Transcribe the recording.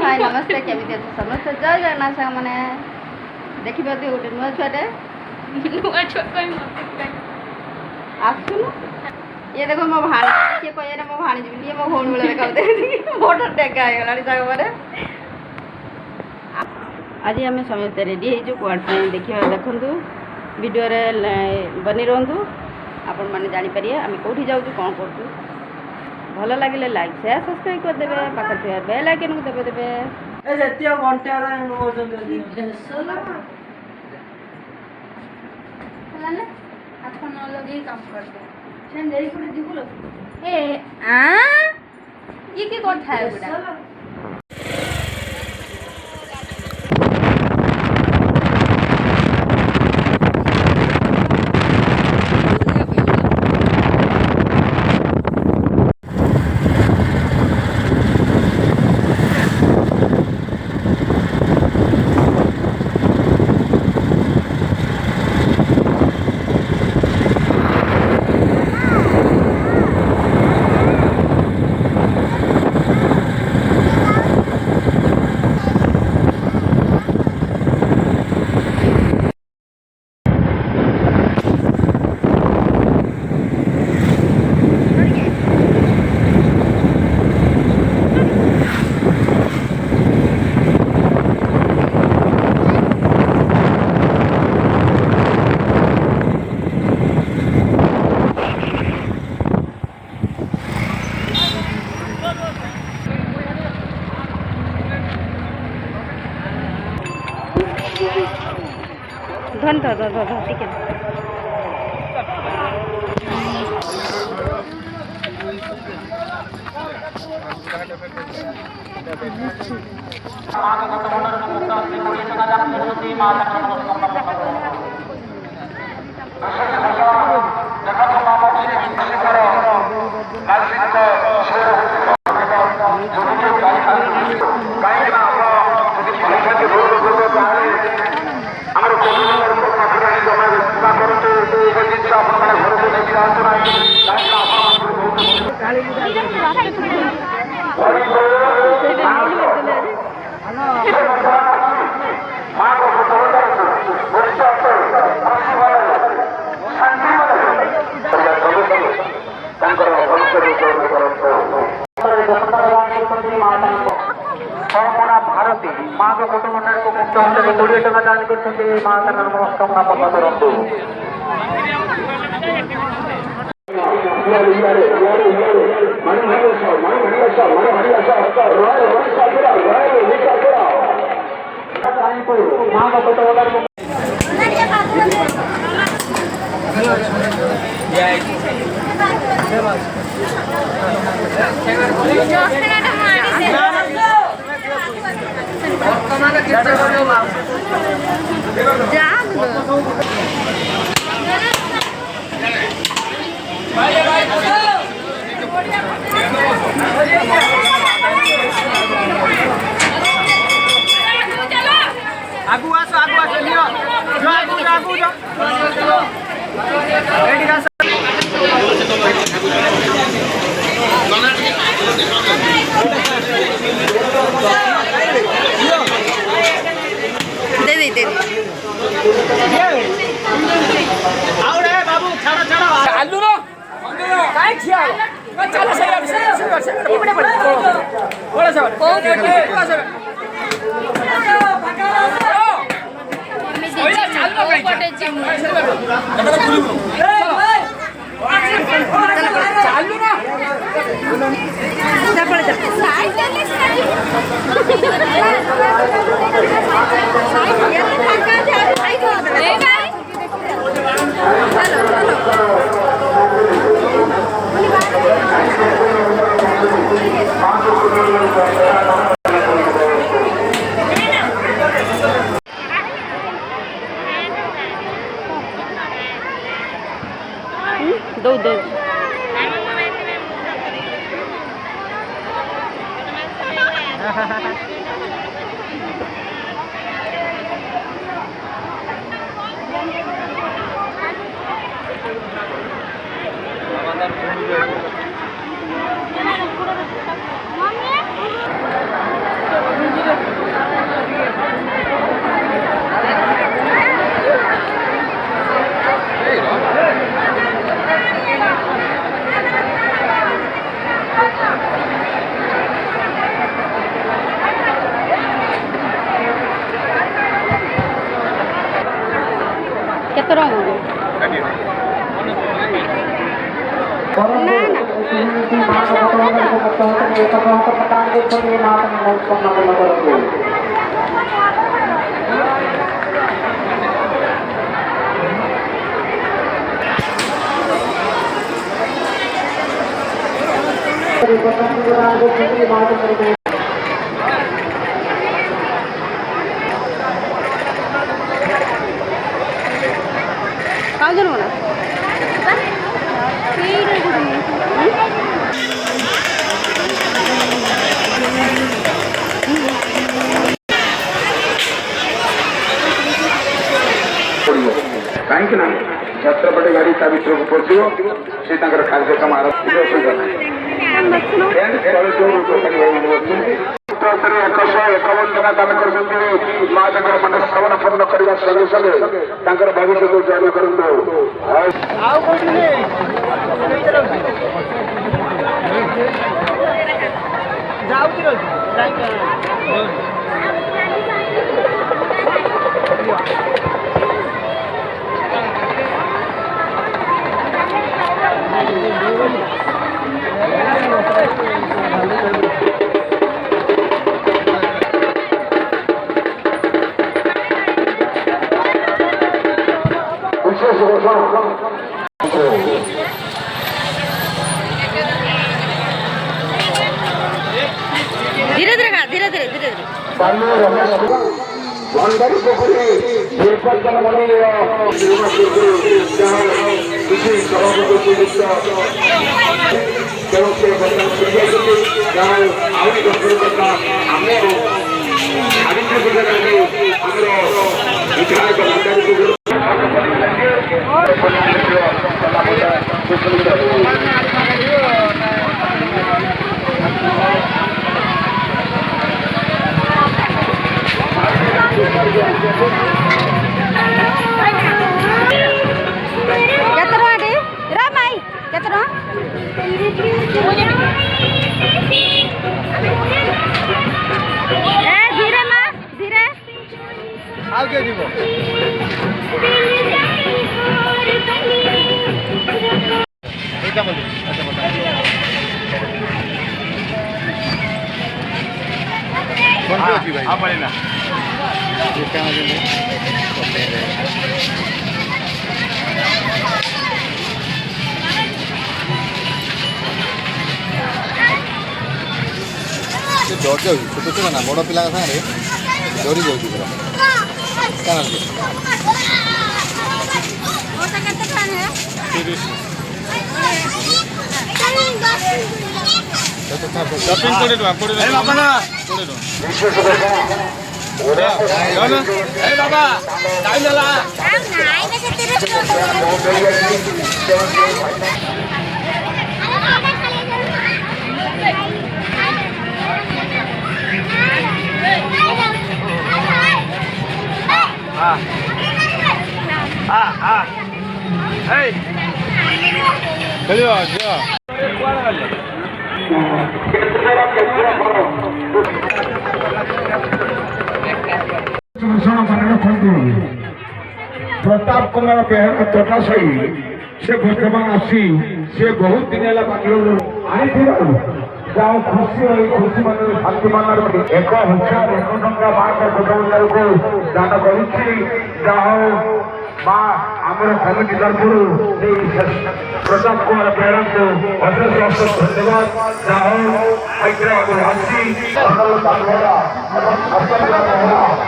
हाय नमस्ते केमिति अच्छे समस्त जय जगन्नाथ साग मैंने देखी पाते गोटे नुआ छुआटे आसुन ये देखो मो भाणी किए कहे मो भाणी जी मो भौणी बेले देखा मोटर टेका होगा साग पर आज आम समस्त रेडी हो कुआड देखा देखु वीडियो बनी रुँ आपण मैंने जापर आम कौटी जाऊँ कौन करूँ भल लगे लाइक शेयर सब्सक्राइब करदे पाखे बेल आइकन को दबे देवे ये कथा है धन ठीक है भारती माँ को कुटुंबर को मुक्त हस्ते 20 टका दान कर माँ का मनोकामना पूर्ण करंतु माँ का कुटुंबर आगू आसो लियो आगू जाओ दे बाबू चालू ना काय ठिया चला सही इकडे पड बोला सर चालू ना दो Mami. କାଉଁଜନ ବନା कहीं छत्रपति गाड़ी ता भर को पशु से कार्यक्रम आरंभ एक टका दान कर माँ मनस्कामना पूर्ण करने संगे संगे भविष्य को जय करूँ धीरे धीरे खा धीरे धीरे धीरे धीरे भंडारी पोखरी निर्वाचन मंडल किसी सभापति विधायक धीरे माँ धीरे आगे जीव डर जाऊँ छोट छोट ना बड़ पिला सागे डरी जाऊँ पूरा प्रताप कुमार बेहर तोटा सही से वर्तमान आसी से बहुत दिन है बांग्लोर आई जहाँ खुशी हुई खुशी मन शांति मन 1,000 1 टंका माँ का गोदाम को दान कर माँ आमर कमिटी तरफ प्रताप कुमार बेहरा को अशेष अशेष धन्यवाद जहाँ हैदराबाद आसी माँ